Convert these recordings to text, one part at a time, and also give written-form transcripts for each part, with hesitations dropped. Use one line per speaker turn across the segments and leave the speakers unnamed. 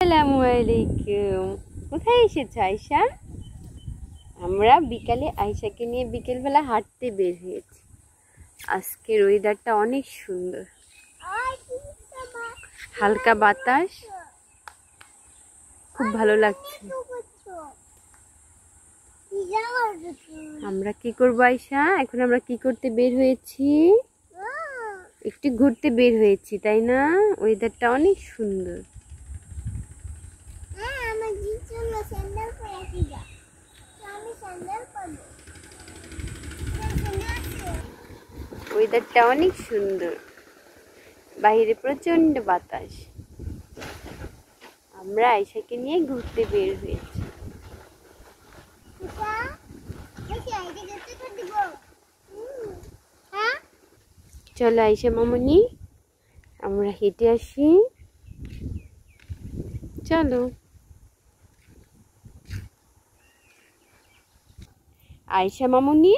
আসসালামু আলাইকুম। কোথায় এসেছো আয়শা? আমরা বিকালে আয়শাকে নিয়ে বিকেলবেলা হাঁটতে বের হয়েছি। আজকের ওয়েদারটা অনেক সুন্দর, হালকা বাতাস, খুব ভালো লাগছে। আমরা কি করবো আয়শা? এখন আমরা কি করতে বের হয়েছি? একটু ঘুরতে বের হয়েছি, তাই না? ওয়েদারটা অনেক সুন্দর। ওয়েদারটা অনেক সুন্দর, বাইরে প্রচন্ড বাতাস। আমরা আয়শাকে নিয়ে ঘুরতে বের হয়েছি। চলো আয়শা মামুনি, আমরা হেঁটে আসি। চলো। আয়শা মামুনি,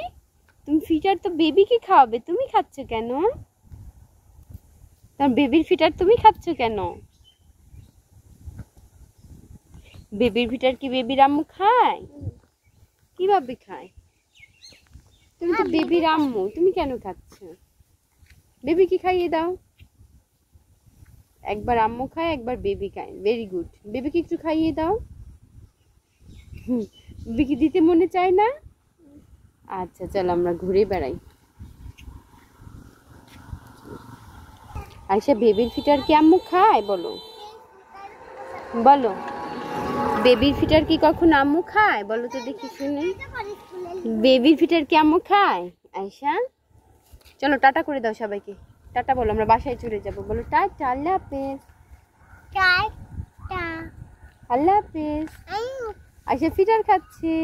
তুমি ফিটার তো বেবিকে খাওয়াবে, তুমি খাচ্ছ কেন? তোমার বেবির ফিটার তুমি খাচ্ছ কেন? বেবির ফিটার কি বেবির আম্মু খায়? কিভাবে খায়? তুমি তো বেবির আম্মু, তুমি কেন খাচ্ছ? বেবিকে খাইয়ে দাও। একবার আম্মু খায়, একবার বেবি খায়। Very good. বেবিকে একটু খাইয়ে দাও। বেবিকে দিতে মনে চায় না? আচ্ছা চলো আমরা ঘুরে বেড়াই। আয়শা, বেবির ফিটার কি আম্মু খায়? বলো বলো, বেবির ফিটার কি কখন আম্মু খায়? বলো তো দেখি শুনে। বেবির ফিটার কি আম্মু খায়? আয়শা চলো টাটা করে দাও সবাইকে। টাটা বলো, আমরা বাসায় চলে যাবো। বলো টাটা, আল্লাহ হাফেজ। আল্লাহ হাফেজ। আয়শা ফিটার খাচ্ছে।